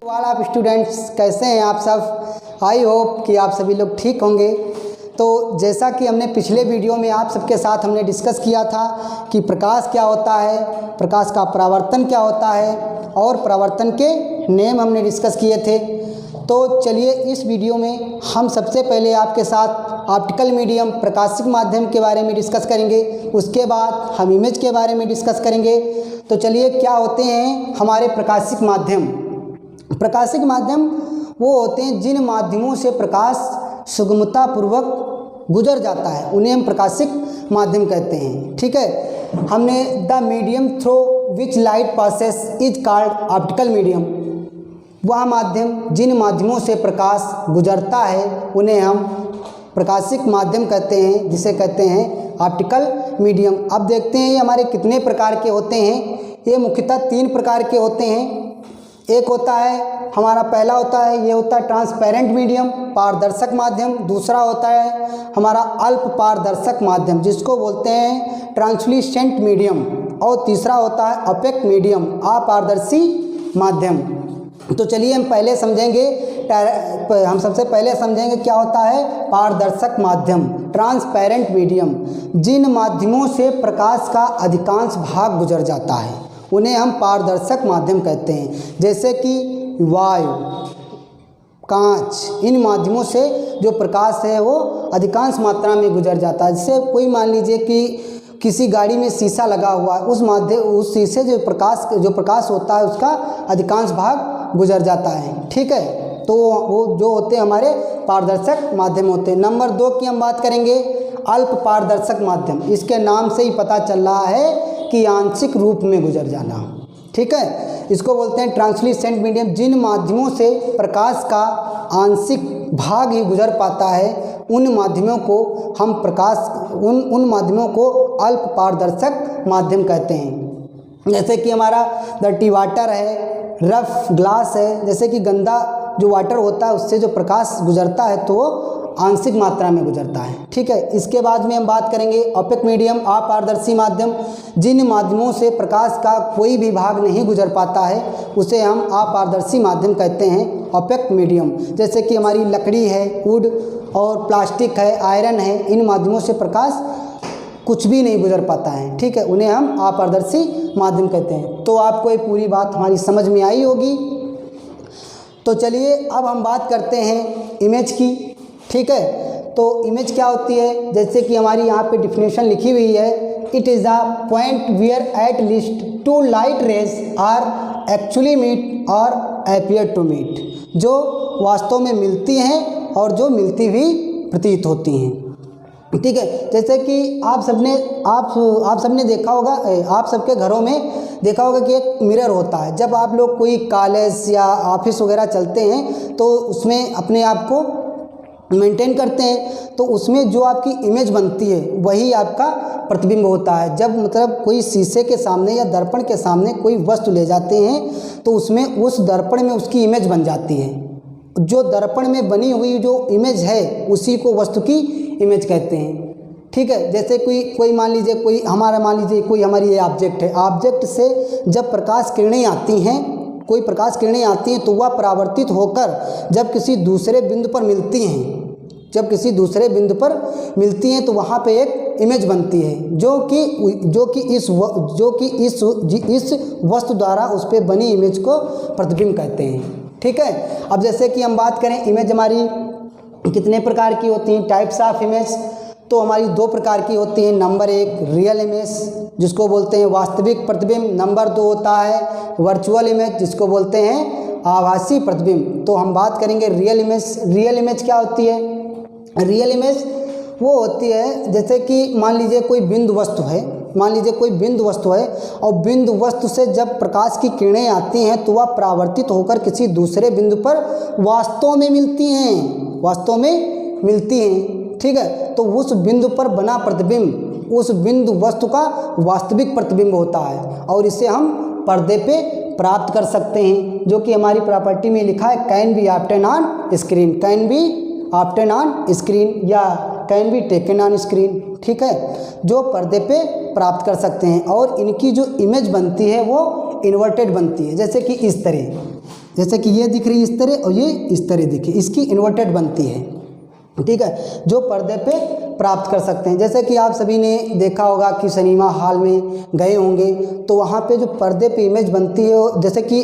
वाल आप स्टूडेंट्स कैसे हैं आप सब। आई होप कि आप सभी लोग ठीक होंगे। तो जैसा कि हमने पिछले वीडियो में आप सबके साथ हमने डिस्कस किया था कि प्रकाश क्या होता है, प्रकाश का परावर्तन क्या होता है और परावर्तन के नेम हमने डिस्कस किए थे। तो चलिए इस वीडियो में हम सबसे पहले आपके साथ ऑप्टिकल मीडियम प्रकाशिक माध्यम के बारे में डिस्कस करेंगे, उसके बाद हम इमेज के बारे में डिस्कस करेंगे। तो चलिए क्या होते हैं हमारे प्रकाशिक माध्यम। प्रकाशिक माध्यम वो होते हैं जिन माध्यमों से प्रकाश सुगमतापूर्वक गुजर जाता है, उन्हें हम प्रकाशिक माध्यम कहते हैं। ठीक है, हमने the medium through which light passes is called optical medium. वह माध्यम जिन माध्यमों से प्रकाश गुजरता है उन्हें हम प्रकाशिक माध्यम कहते हैं, जिसे कहते हैं ऑप्टिकल मीडियम। अब देखते हैं ये हमारे कितने प्रकार के होते हैं। ये मुख्यतः 3 प्रकार के होते हैं। एक होता है हमारा पहला होता है, ये होता है ट्रांसपेरेंट मीडियम, पारदर्शक माध्यम। दूसरा होता है हमारा अल्प पारदर्शक माध्यम, जिसको बोलते हैं ट्रांसल्यूसेंट मीडियम। और तीसरा होता है ओपेक मीडियम, अपारदर्शी माध्यम। तो चलिए हम सबसे पहले समझेंगे क्या होता है पारदर्शक माध्यम, ट्रांसपेरेंट मीडियम। जिन माध्यमों से प्रकाश का अधिकांश भाग गुजर जाता है उन्हें हम पारदर्शक माध्यम कहते हैं, जैसे कि वायु, कांच। इन माध्यमों से जो प्रकाश है वो अधिकांश मात्रा में गुजर जाता है। जैसे कोई मान लीजिए कि किसी गाड़ी में शीशा लगा हुआ है, उस शीशे जो प्रकाश होता है उसका अधिकांश भाग गुजर जाता है। ठीक है, तो वो जो होते हैं हमारे पारदर्शक माध्यम होते हैं। नंबर 2 की हम बात करेंगे, अल्प पारदर्शक माध्यम। इसके नाम से ही पता चल रहा है कि आंशिक रूप में गुजर जाना। ठीक है, इसको बोलते हैं ट्रांसल्यूसेंट मीडियम। जिन माध्यमों से प्रकाश का आंशिक भाग ही गुजर पाता है उन माध्यमों को हम उन माध्यमों को अल्प पारदर्शक माध्यम कहते हैं। जैसे कि हमारा डर्टी वाटर है, रफ ग्लास है। जैसे कि गंदा जो वाटर होता है उससे जो प्रकाश गुजरता है तो वो आंशिक मात्रा में गुजरता है। ठीक है, इसके बाद में हम बात करेंगे ओपेक मीडियम, अपारदर्शी माध्यम। जिन माध्यमों से प्रकाश का कोई भी भाग नहीं गुजर पाता है उसे हम अपारदर्शी माध्यम कहते हैं, ओपेक मीडियम। जैसे कि हमारी लकड़ी है, वुड और प्लास्टिक है, आयरन है। इन माध्यमों से प्रकाश कुछ भी नहीं गुजर पाता है। ठीक है, उन्हें हम अपारदर्शी माध्यम कहते हैं। तो आपको ये पूरी बात हमारी समझ में आई होगी। तो चलिए अब हम बात करते हैं इमेज की। ठीक है, तो इमेज क्या होती है, जैसे कि हमारी यहाँ पे डिफिनेशन लिखी हुई है, it is a point where at least 2 light rays are actually meet और अपीयर टू मीट, जो वास्तव में मिलती हैं और जो मिलती हुई प्रतीत होती हैं। ठीक है, जैसे कि आप सबने देखा होगा, आप सबके घरों में देखा होगा कि एक मिरर होता है। जब आप लोग कोई कॉलेज या ऑफिस वगैरह चलते हैं तो उसमें अपने आप को मेंटेन करते हैं, तो उसमें जो आपकी इमेज बनती है वही आपका प्रतिबिंब होता है। जब मतलब कोई शीशे के सामने या दर्पण के सामने कोई वस्तु ले जाते हैं तो उसमें उस दर्पण में उसकी इमेज बन जाती है। जो दर्पण में बनी हुई जो इमेज है उसी को वस्तु की इमेज कहते हैं। ठीक है, जैसे कोई मान लीजिए कोई हमारी ये ऑब्जेक्ट है। ऑब्जेक्ट से जब प्रकाश किरणें आती हैं, कोई प्रकाश किरणें आती हैं तो वह परावर्तित होकर जब किसी दूसरे बिंदु पर मिलती हैं तो वहाँ पे एक इमेज बनती है जो कि इस वस्तु द्वारा उस पे बनी इमेज को प्रतिबिंब कहते हैं। ठीक है, अब जैसे कि हम बात करें इमेज हमारी कितने प्रकार की होती हैं, टाइप्स ऑफ इमेज, तो हमारी 2 प्रकार की होती हैं। नंबर 1 रियल इमेज, जिसको बोलते हैं वास्तविक प्रतिबिंब। नंबर 2 होता है वर्चुअल इमेज, जिसको बोलते हैं आभासी प्रतिबिंब। तो हम बात करेंगे रियल इमेज। रियल इमेज क्या होती है? रियल इमेज वो होती है जैसे कि मान लीजिए कोई बिंदु वस्तु है और बिंदु वस्तु से जब प्रकाश की किरणें आती हैं तो वह परावर्तित होकर किसी दूसरे बिंदु पर वास्तव में मिलती हैं। ठीक है, तो उस बिंदु पर बना प्रतिबिंब उस बिंदु वस्तु का वास्तविक प्रतिबिंब होता है और इसे हम पर्दे पे प्राप्त कर सकते हैं, जो कि हमारी प्रॉपर्टी में लिखा है can be obtain on screen या can be taken on screen. ठीक है, जो पर्दे पे प्राप्त कर सकते हैं और इनकी जो इमेज बनती है वो इन्वर्टेड बनती है, जैसे कि इस तरह जैसे कि ये दिख रही है इस तरह और ये इस तरह दिखी, इसकी इन्वर्टेड बनती है, ठीक है, जो पर्दे पे प्राप्त कर सकते हैं। जैसे कि आप सभी ने देखा होगा कि सिनेमा हॉल में गए होंगे तो वहाँ पे जो पर्दे पे इमेज बनती है, जैसे कि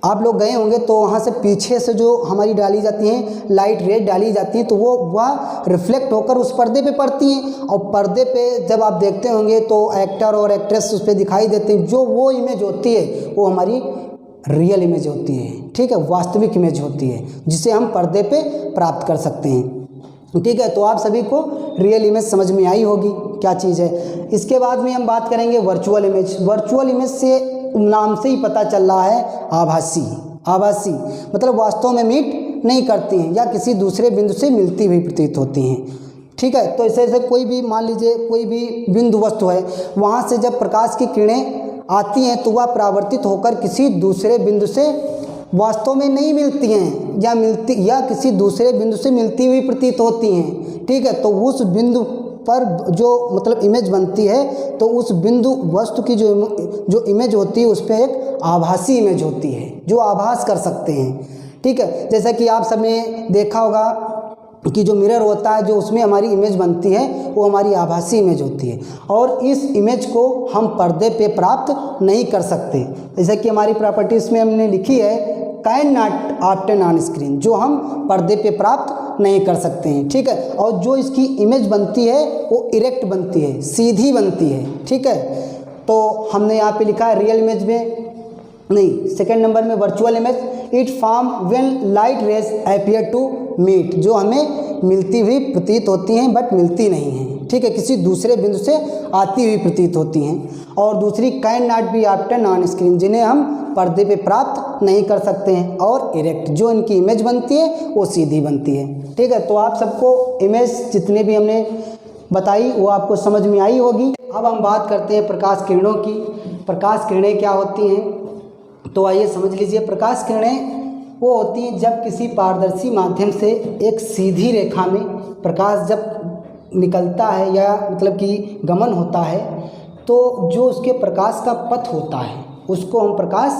आप लोग गए होंगे तो वहाँ से पीछे से जो हमारी डाली जाती हैं लाइट रेज डाली जाती हैं तो वह रिफ्लेक्ट होकर उस पर्दे पे पड़ती हैं, और पर्दे पे जब आप देखते होंगे तो एक्टर और एक्ट्रेस उस पर दिखाई देते हैं, जो वो इमेज होती है वो हमारी रियल इमेज होती है, ठीक है, वास्तविक इमेज होती है, जिसे हम पर्दे पे प्राप्त कर सकते हैं, ठीक है। तो आप सभी को रियल इमेज समझ में आई होगी क्या चीज़ है। इसके बाद में हम बात करेंगे वर्चुअल इमेज। वर्चुअल इमेज से नाम से ही पता चल रहा है आभासी। आभासी मतलब वास्तव में मीट नहीं करती हैं या किसी दूसरे बिंदु से मिलती हुई प्रतीत होती हैं, ठीक है। तो ऐसे कोई भी मान लीजिए कोई भी बिंदु वस्तु है, वहाँ से जब प्रकाश की किरणें आती हैं तो वह परावर्तित होकर किसी दूसरे बिंदु से वास्तव में नहीं मिलती हैं या किसी दूसरे बिंदु से मिलती हुई प्रतीत होती हैं, ठीक है। तो उस बिंदु पर जो मतलब इमेज बनती है तो उस बिंदु वस्तु की जो इमेज होती है उस पर एक आभासी इमेज होती है जो आभास कर सकते हैं, ठीक है। जैसा कि आप सबने देखा होगा कि जो मिरर होता है जो उसमें हमारी इमेज बनती है वो हमारी आभासी इमेज होती है, और इस इमेज को हम पर्दे पे प्राप्त नहीं कर सकते। जैसा कि हमारी प्रॉपर्टीज में हमने लिखी है can not obtain on screen, जो हम पर्दे पे प्राप्त नहीं कर सकते हैं, ठीक है। और जो इसकी इमेज बनती है वो इरेक्ट बनती है, सीधी बनती है, ठीक है। तो हमने यहाँ पे लिखा है रियल इमेज में नहीं, सेकेंड नंबर में virtual image, it form when light rays appear to meet, जो हमें मिलती हुई प्रतीत होती हैं बट मिलती नहीं हैं, ठीक है, किसी दूसरे बिंदु से आती हुई प्रतीत होती हैं। और दूसरी can not be obtain on screen, जिन्हें हम पर्दे पे प्राप्त नहीं कर सकते हैं। और इरेक्ट, जो इनकी इमेज बनती है वो सीधी बनती है, ठीक है। तो आप सबको इमेज जितने भी हमने बताई वो आपको समझ में आई होगी। अब हम बात करते हैं प्रकाश किरणों की। प्रकाश किरणें क्या होती हैं, तो आइए समझ लीजिए। प्रकाश किरणें वो होती हैं जब किसी पारदर्शी माध्यम से एक सीधी रेखा में प्रकाश जब निकलता है या मतलब कि गमन होता है तो जो उसके प्रकाश का पथ होता है उसको हम प्रकाश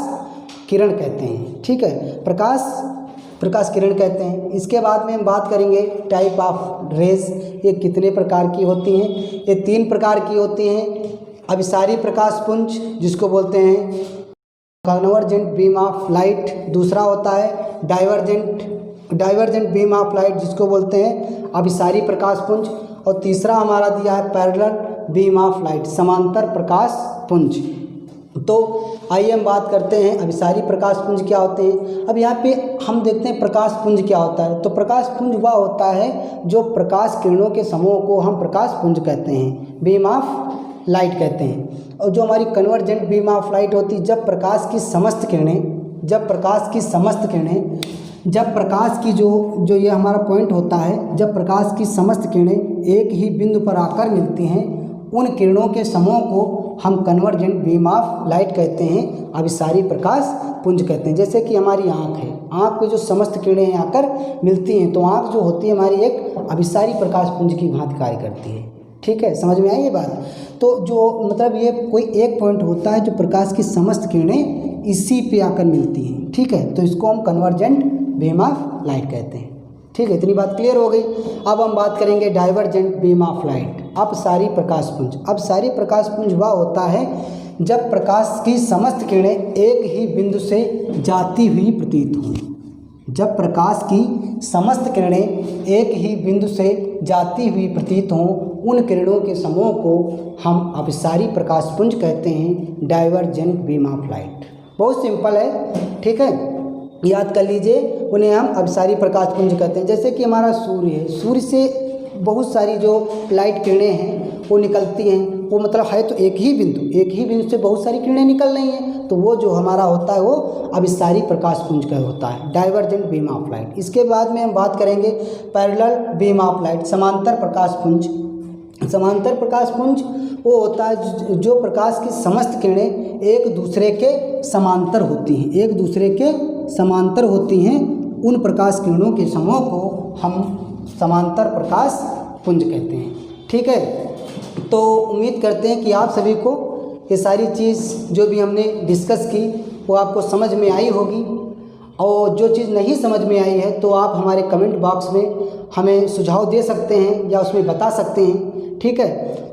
किरण कहते हैं, ठीक है, प्रकाश किरण कहते हैं। इसके बाद में हम बात करेंगे टाइप ऑफ रेज, ये कितने प्रकार की होती हैं। ये 3 प्रकार की होती हैं। अभिसारी प्रकाश पुंज जिसको बोलते हैं कन्वर्जेंट बीम ऑफ लाइट, दूसरा होता है डाइवर्जेंट बीम ऑफ लाइट जिसको बोलते हैं अभिसारी प्रकाश पुंज, और तीसरा हमारा दिया है पैरेलल बीम ऑफ लाइट, समांतर प्रकाश पुंज। तो आइए हम बात करते हैं अभिसारी प्रकाश पुंज क्या होते हैं। अब यहाँ पे हम देखते हैं प्रकाश पुंज क्या होता है। तो प्रकाश पुंज वह होता है जो प्रकाश किरणों के समूह को हम प्रकाश पुंज कहते हैं, बीम ऑफ लाइट कहते हैं। और जो हमारी कन्वर्जेंट बीम ऑफ लाइट होती है जब प्रकाश की समस्त किरणें जब प्रकाश की जो ये हमारा पॉइंट होता है, जब प्रकाश की समस्त किरणें एक ही बिंदु पर आकर मिलती हैं उन किरणों के समूह को हम कन्वर्जेंट बीम ऑफ लाइट कहते हैं, अभिसारी प्रकाश पुंज कहते हैं। जैसे कि हमारी आँख है, आँख पे जो समस्त किरणें आकर मिलती हैं तो आँख जो होती है हमारी एक अभिसारी प्रकाश पुंज की भांति कार्य करती है, ठीक है, समझ में आई ये बात। तो जो मतलब ये कोई एक पॉइंट होता है जो प्रकाश की समस्त किरणें इसी पे आकर मिलती हैं, ठीक है, तो इसको हम कन्वर्जेंट बीम ऑफ लाइट कहते हैं, ठीक है। इतनी बात क्लियर हो गई। अब हम बात करेंगे डाइवर्जेंट बीम ऑफ लाइट, अपसारी प्रकाश पुंज। अपसारी प्रकाश पुंज वह होता है जब प्रकाश की समस्त किरणें एक ही बिंदु से जाती हुई प्रतीत हों। जब प्रकाश की समस्त किरणें एक ही बिंदु से जाती हुई प्रतीत हों उन किरणों के समूह को हम अपसारी प्रकाश पुंज कहते हैं, डाइवर्जेंट बीम ऑफ लाइट। बहुत सिंपल है, ठीक है, याद कर लीजिए, उन्हें हम अपसारी प्रकाश पुंज कहते हैं। जैसे कि हमारा सूर्य है, सूर्य से बहुत सारी जो लाइट किरणें हैं वो निकलती हैं, वो मतलब है तो एक ही बिंदु से बहुत सारी किरणें निकल रही हैं, तो वो जो हमारा होता है वो अभिसारी प्रकाश पुंज का होता है, डाइवर्जेंट बीम ऑफ लाइट। इसके बाद में हम बात करेंगे पैरेलल बीम ऑफ लाइट, समांतर प्रकाश पुंज। समांतर प्रकाश पुंज वो होता है जो प्रकाश की समस्त किरणें एक दूसरे के समांतर होती हैं, उन प्रकाश किरणों के समूह को हम समांतर प्रकाश पुंज कहते हैं, ठीक है। तो उम्मीद करते हैं कि आप सभी को ये सारी चीज़ जो भी हमने डिस्कस की वो आपको समझ में आई होगी। और जो चीज़ नहीं समझ में आई है तो आप हमारे कमेंट बॉक्स में हमें सुझाव दे सकते हैं या उसमें बता सकते हैं, ठीक है।